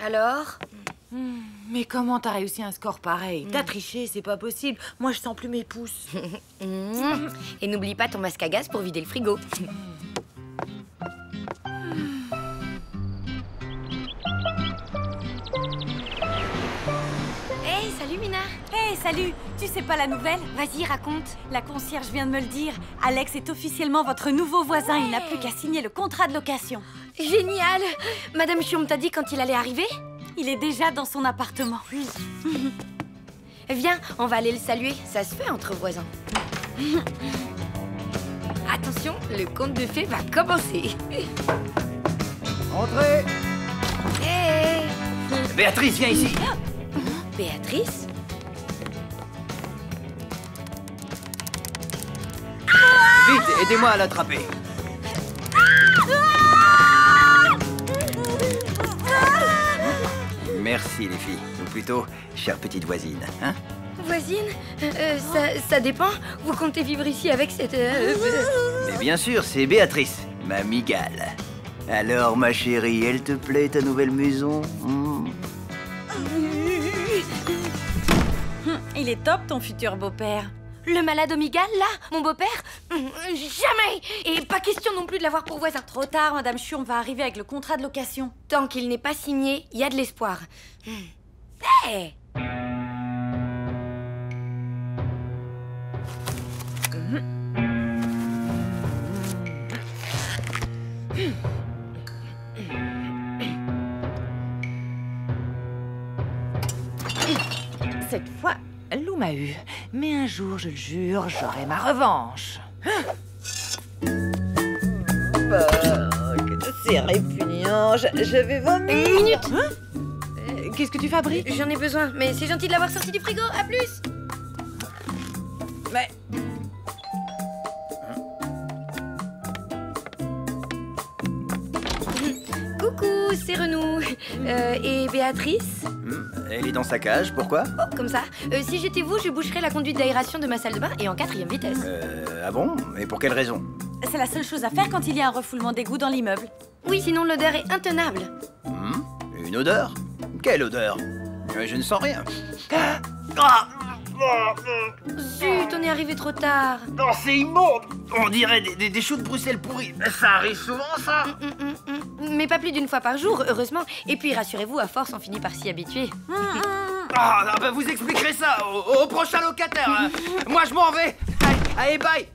Alors? Mais comment t'as réussi un score pareil? T'as triché, c'est pas possible. Moi, je sens plus mes pouces. Et n'oublie pas ton masque à gaz pour vider le frigo. Hey, salut Mina. Hey, salut. Tu sais pas la nouvelle? Vas-y, raconte. La concierge vient de me le dire. Alex est officiellement votre nouveau voisin. Il n'a plus qu'à signer le contrat de location. Génial. Madame Chiom t'a dit quand il allait arriver? Il est déjà dans son appartement. Viens, on va aller le saluer. Ça se fait entre voisins. Attention, le conte de fées va commencer. Entrez. Hey. Béatrice, viens ici. Béatrice? Vite, aidez-moi à l'attraper. Merci les filles, ou plutôt, chère petite voisine, hein? Voisine? Ça dépend. Vous comptez vivre ici avec cette... Mais bien sûr, c'est Béatrice, ma migale. Alors, ma chérie, elle te plaît ta nouvelle maison? Il est top, ton futur beau-père. Le malade Omigal, là? Mon beau-père? Jamais! Et pas question non plus de l'avoir pour voisin. Trop tard, Madame Chiom va arriver avec le contrat de location. Tant qu'il n'est pas signé, il y a de l'espoir. Hey! Cette fois, Lou m'a eu. Mais un jour, je le jure, j'aurai ma revanche. C'est répugnant. Je vais vomir. Une minute. Qu'est-ce que tu fabriques? J'en ai besoin, mais c'est gentil de l'avoir sorti du frigo. À plus. Mais... Coucou, c'est Renou. Et Béatrice? Elle est dans sa cage, pourquoi? Oh, comme ça. Si j'étais vous, je boucherais la conduite d'aération de ma salle de bain et en 4e vitesse. Ah bon? Et pour quelle raison? C'est la seule chose à faire quand il y a un refoulement d'égout dans l'immeuble. Oui, sinon l'odeur est intenable. Une odeur? Quelle odeur? Je ne sens rien. Zut, on est arrivé trop tard. Oh, c'est immonde! On dirait des choux de Bruxelles pourris. Ça arrive souvent, ça? Mais pas plus d'une fois par jour, heureusement. Et puis, rassurez-vous, à force, on finit par s'y habituer. Ah, bah vous expliquerez ça au prochain locataire. Hein. Moi, je m'en vais. Allez, bye.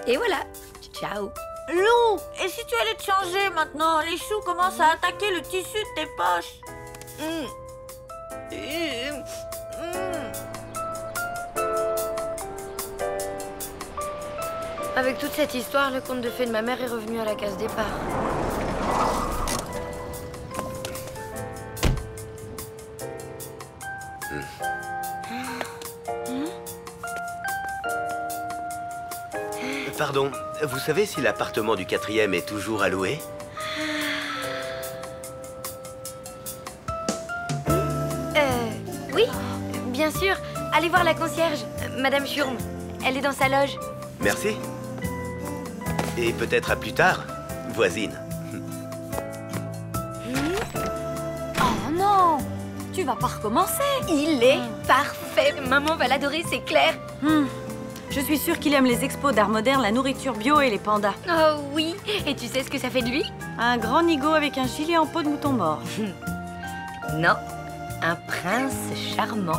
Et voilà. Ciao. Lou, et si tu allais te changer maintenant? Les choux commencent à attaquer le tissu de tes poches. Avec toute cette histoire, le conte de fées de ma mère est revenu à la case départ. Pardon, vous savez si l'appartement du 4e est toujours à louer? Oui, bien sûr. Allez voir la concierge, Madame Chiom. Elle est dans sa loge. Merci. Et peut-être à plus tard, voisine. Oh non! Tu vas pas recommencer. Il est parfait. Maman va l'adorer, c'est clair. Je suis sûre qu'il aime les expos d'art moderne, la nourriture bio et les pandas. Oh oui. Et tu sais ce que ça fait de lui? Un grand nigo avec un gilet en peau de mouton mort. Non, un prince charmant.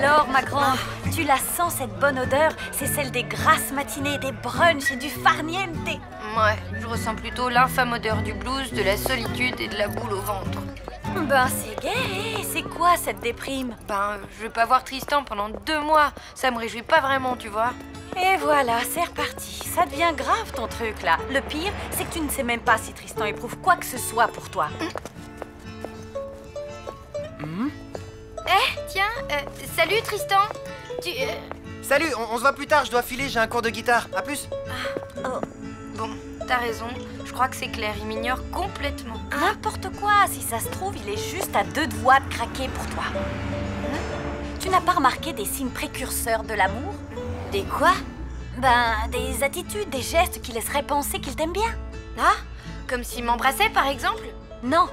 Alors, ma grande, tu la sens cette bonne odeur? C'est celle des grasses matinées, des brunchs et du farniente. Ouais, je ressens plutôt l'infâme odeur du blues, de la solitude et de la boule au ventre. Ben, c'est gai. C'est quoi cette déprime? Ben, je vais pas voir Tristan pendant 2 mois. Ça me réjouit pas vraiment, tu vois. Et voilà, c'est reparti. Ça devient grave ton truc là. Le pire, c'est que tu ne sais même pas si Tristan éprouve quoi que ce soit pour toi. Tiens, salut Tristan. Salut, on se voit plus tard, je dois filer, j'ai un cours de guitare. À plus. Bon, t'as raison. Je crois que c'est clair, il m'ignore complètement. N'importe quoi, si ça se trouve, il est juste à 2 doigts de craquer pour toi. Tu n'as pas remarqué des signes précurseurs de l'amour? Des quoi? Ben, des attitudes, des gestes qui laisseraient penser qu'il t'aime bien. Ah? Comme s'il m'embrassait, par exemple? Non,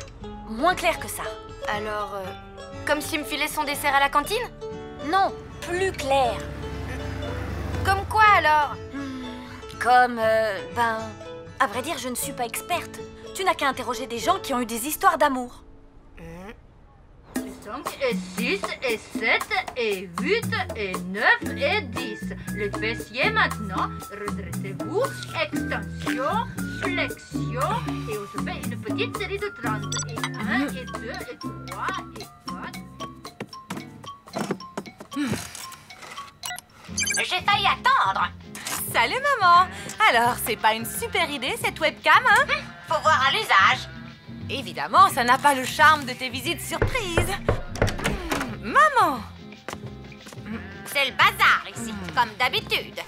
moins clair que ça. Alors, comme s'il me filait son dessert à la cantine? Non, plus clair. Comme quoi, alors? Comme, ben... À vrai dire, je ne suis pas experte. Tu n'as qu'à interroger des gens qui ont eu des histoires d'amour. 5 et 6 et 7 et 8 et 9 et 10. Les fessiers maintenant. Redressez-vous. Extension, flexion. Et on se fait une petite série de 30. Et 1 et 2 et 3 et 4. J'ai failli attendre. Salut maman. Alors, c'est pas une super idée cette webcam, hein? Faut voir à l'usage. Évidemment, ça n'a pas le charme de tes visites surprises. Maman! C'est le bazar ici, comme d'habitude.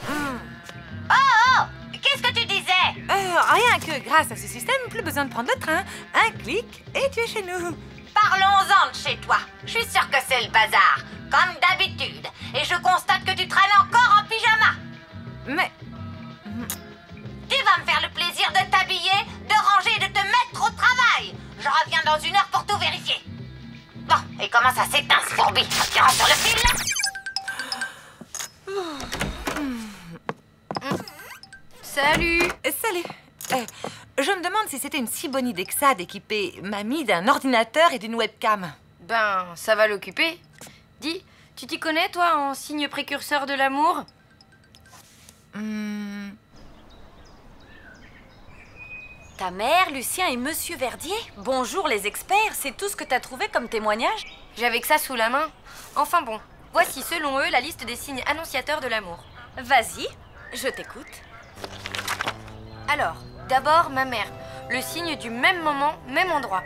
Oh, qu'est-ce que tu disais? Rien que grâce à ce système, plus besoin de prendre le train. Un clic et tu es chez nous. Parlons-en de chez toi. Je suis sûre que c'est le bazar, comme d'habitude. Et je constate que tu traînes encore en pyjama. Mais... Tu vas me faire le plaisir de t'habiller, de ranger et de te mettre au travail. Je reviens dans 1 heure pour tout vérifier. Bon, et comment ça s'éteint ce fourbi en tirant sur le fil? Salut. Salut. Je me demande si c'était une si bonne idée que ça d'équiper mamie d'un ordinateur et d'une webcam. Ben, ça va l'occuper. Dis, tu t'y connais, toi, en signe précurseur de l'amour? Ta mère, Lucien et Monsieur Verdier? Bonjour les experts, c'est tout ce que t'as trouvé comme témoignage? J'avais que ça sous la main. Enfin bon, voici selon eux la liste des signes annonciateurs de l'amour. Vas-y, je t'écoute. Alors, d'abord ma mère, le signe du même moment, même endroit.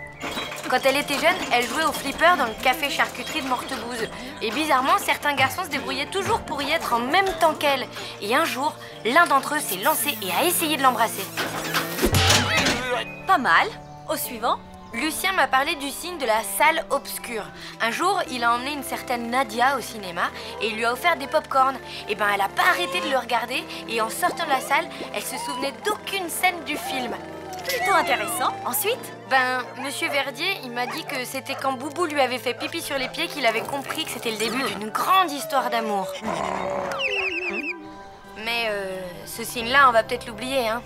Quand elle était jeune, elle jouait au flipper dans le café charcuterie de Mortebouze. Et bizarrement, certains garçons se débrouillaient toujours pour y être en même temps qu'elle. Et un jour, l'un d'entre eux s'est lancé et a essayé de l'embrasser. Pas mal. Au suivant. Lucien m'a parlé du signe de la salle obscure. Un jour, il a emmené une certaine Nadia au cinéma et il lui a offert des pop-corn. Et ben, elle a pas arrêté de le regarder et en sortant de la salle, elle se souvenait d'aucune scène du film. Plutôt intéressant. Ensuite? Ben, Monsieur Verdier, il m'a dit que c'était quand Boubou lui avait fait pipi sur les pieds qu'il avait compris que c'était le début d'une grande histoire d'amour. Mais ce signe-là, on va peut-être l'oublier, hein?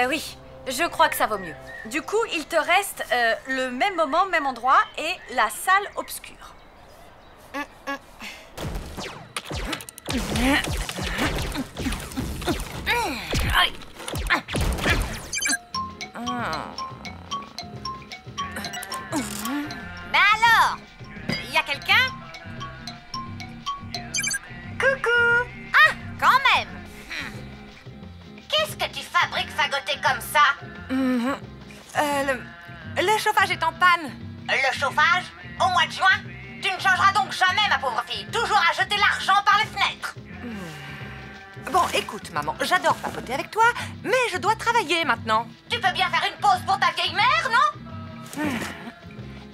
Oui. Je crois que ça vaut mieux. Du coup, il te reste le même moment, même endroit et la salle obscure. Ben alors, y a quelqu'un? Coucou. Ah, quand même. Qu'est-ce que tu fabriques fagoté comme ça? Le chauffage est en panne. Le chauffage? Au mois de juin? Tu ne changeras donc jamais, ma pauvre fille. Toujours à jeter l'argent par les fenêtres. Bon, écoute, maman, j'adore papoter avec toi, mais je dois travailler maintenant. Tu peux bien faire une pause pour ta vieille mère, non?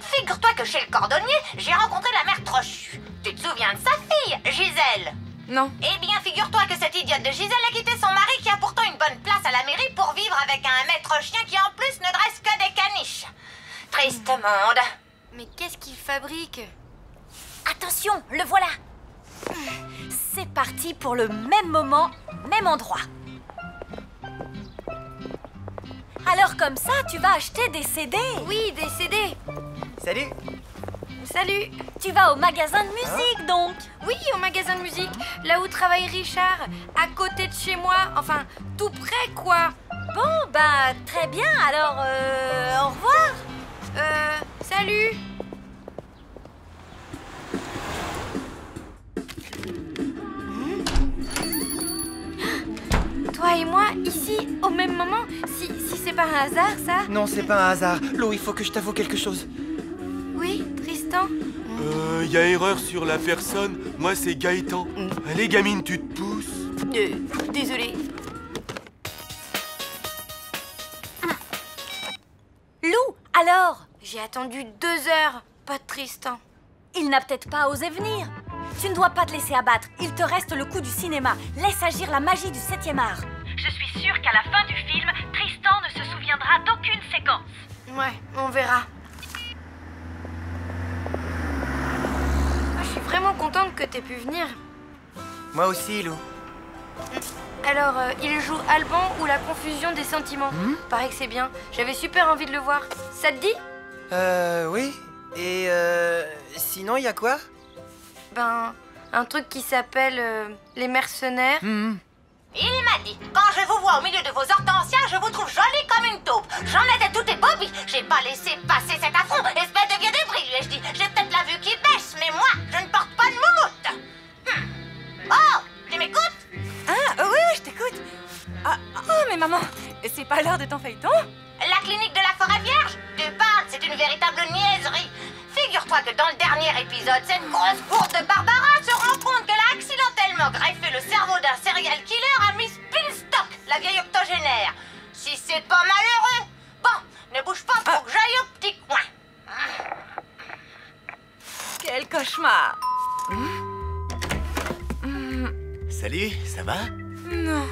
Figure-toi que chez le cordonnier, j'ai rencontré la mère Trochu. Tu te souviens de sa fille, Gisèle? Non. Eh bien, figure-toi que cette idiote de Gisèle a quitté son mari qui a pourtant une bonne place à la mairie pour vivre avec un maître chien qui en plus ne dresse que des caniches. Triste monde. Mais qu'est-ce qu'il fabrique? Attention, le voilà. C'est parti pour le même moment, même endroit. Alors comme ça, tu vas acheter des CD? Oui, des CD. Salut. Salut. Tu vas au magasin de musique, donc? Oui, au magasin de musique, là où travaille Richard, à côté de chez moi, enfin, tout près, quoi. Bon, bah, très bien, alors, au revoir. Salut. Toi et moi, ici, au même moment, si c'est pas un hasard, ça? Non, c'est pas un hasard. Lo, il faut que je t'avoue quelque chose. Oui, Tristan? Y a erreur sur la personne. Moi, c'est Gaëtan. Allez, gamine, tu te pousses. Désolée. Lou, alors? J'ai attendu 2 heures, pas de Tristan. Il n'a peut-être pas osé venir. Tu ne dois pas te laisser abattre. Il te reste le coup du cinéma. Laisse agir la magie du 7e art. Je suis sûre qu'à la fin du film, Tristan ne se souviendra d'aucune séquence. Ouais, on verra. Je suis vraiment contente que t'aies pu venir. Moi aussi, Lou. Alors, il joue Alban ou la confusion des sentiments. Paraît que c'est bien. J'avais super envie de le voir. Ça te dit? Oui. Et sinon, il y a quoi? Ben, un truc qui s'appelle les mercenaires. Il m'a dit, quand je vous vois au milieu de vos hortensias, je vous trouve jolie comme une taupe. J'en étais tout ébobie. J'ai pas laissé passer cet affront. Espèce de vieux débris, lui ai-je dit. J'ai peut-être la vue qui baisse, mais moi, je ne porte pas de moumoute. Oh, tu m'écoutes? Ah, oui, je t'écoute. Oh, mais maman, c'est pas l'heure de ton feuilleton? La clinique de la forêt vierge? Tu parles, c'est une véritable niaiserie. Figure-toi que dans le dernier épisode, cette grosse bourde de Barbara se rend compte qu'elle a accidentellement greffé le cerveau d'un serial killer à Miss Pinstock, la vieille octogénaire. Si c'est pas malheureux. Bon, ne bouge pas pour que j'aille au petit coin. Quel cauchemar. Salut, ça va? Non.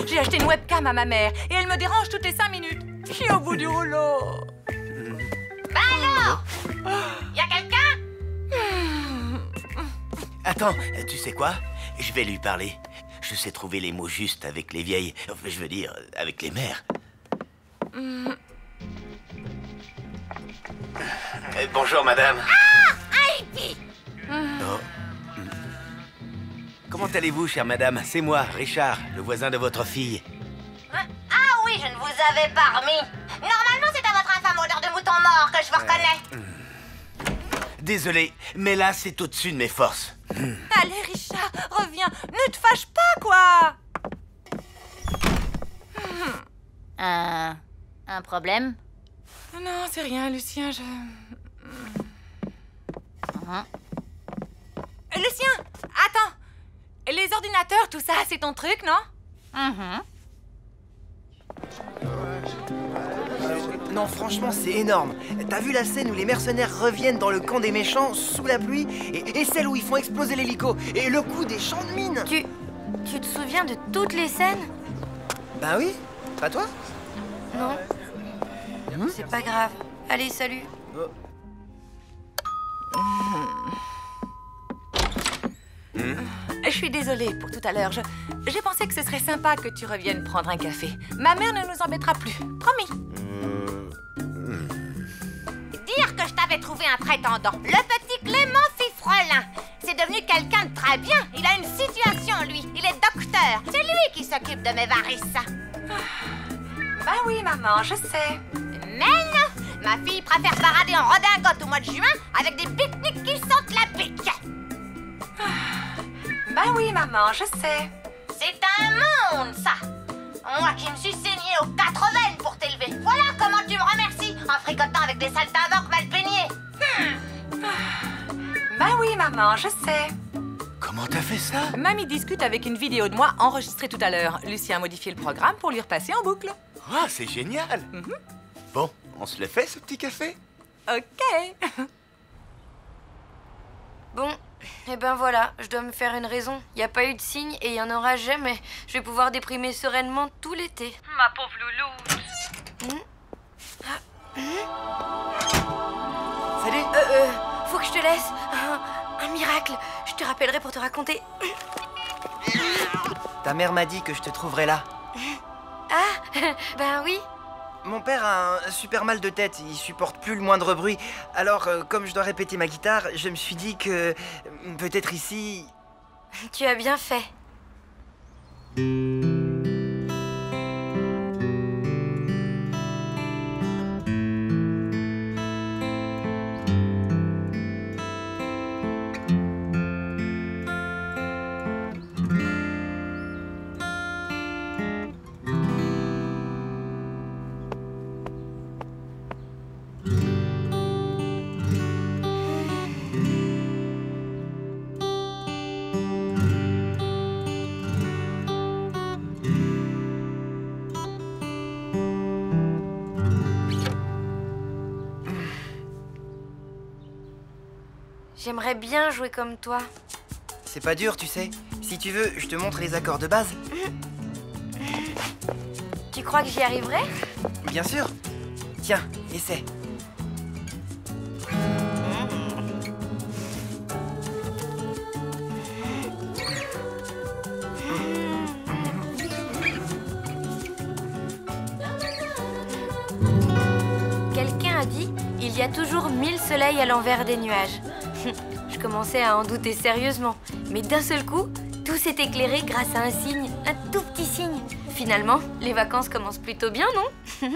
J'ai acheté une webcam à ma mère et elle me dérange toutes les 5 minutes. Je suis au bout du rouleau. Bah alors? Y'a quelqu'un? Attends, tu sais quoi? Je vais lui parler. Je sais trouver les mots justes avec les vieilles... Enfin, je veux dire, avec les mères. Bonjour, madame. Ah! Hippie! Oh. Comment allez-vous, chère madame? C'est moi, Richard, le voisin de votre fille. Ah oui, je ne vous avais pas remis. Normalement, c'est à votre infâme odeur de mouton mort que je vous reconnais. Désolé, mais là, c'est au-dessus de mes forces. Allez, Richard, reviens. Ne te fâche pas, quoi. Un problème? Non, c'est rien, Lucien, Lucien, attends. Les ordinateurs, tout ça, c'est ton truc, non? Non, franchement, c'est énorme. T'as vu la scène où les mercenaires reviennent dans le camp des méchants sous la pluie et celle où ils font exploser l'hélico et le coup des champs de mine? Tu te souviens de toutes les scènes? Bah oui. Pas toi? Non. C'est pas grave. Allez, salut. Je suis désolée pour tout à l'heure. J'ai pensé que ce serait sympa que tu reviennes prendre un café. Ma mère ne nous embêtera plus. Promis. Dire que je t'avais trouvé un prétendant. Le petit Clément Fifrelin. C'est devenu quelqu'un de très bien. Il a une situation, lui. Il est docteur. C'est lui qui s'occupe de mes varices. Bah oui, maman, je sais. Mais non! Ma fille préfère parader en redingote au mois de juin avec des pique-niques qui sentent la pique. Bah oui, maman, je sais. C'est un monde, ça. Moi qui me suis saignée aux 4 veines pour t'élever. Voilà comment tu me remercies, en fricotant avec des saltimbanques mal peignés. Bah oui, maman, je sais. Comment t'as fait ça? Mamie discute avec une vidéo de moi enregistrée tout à l'heure. Lucien a modifié le programme pour lui repasser en boucle. Ah, c'est génial. Bon, on se le fait, ce petit café? Ok. Bon, et ben voilà, je dois me faire une raison. Il n'y a pas eu de signe et il n'y en aura jamais. Je vais pouvoir déprimer sereinement tout l'été. Ma pauvre loulou. Salut. Faut que je te laisse. Un miracle. Je te rappellerai pour te raconter. Ta mère m'a dit que je te trouverais là. Ah, ben oui. Mon père a un super mal de tête, il supporte plus le moindre bruit. Alors, comme je dois répéter ma guitare, je me suis dit que peut-être ici... Tu as bien fait. J'aimerais bien jouer comme toi. C'est pas dur, tu sais. Si tu veux, je te montre les accords de base. Tu crois que j'y arriverai? Bien sûr. Tiens, essaie. Quelqu'un a dit, il y a toujours 1000 soleils à l'envers des nuages. Je commençais à en douter sérieusement, mais d'un seul coup, tout s'est éclairé grâce à un signe, un tout petit signe. Finalement, les vacances commencent plutôt bien, non?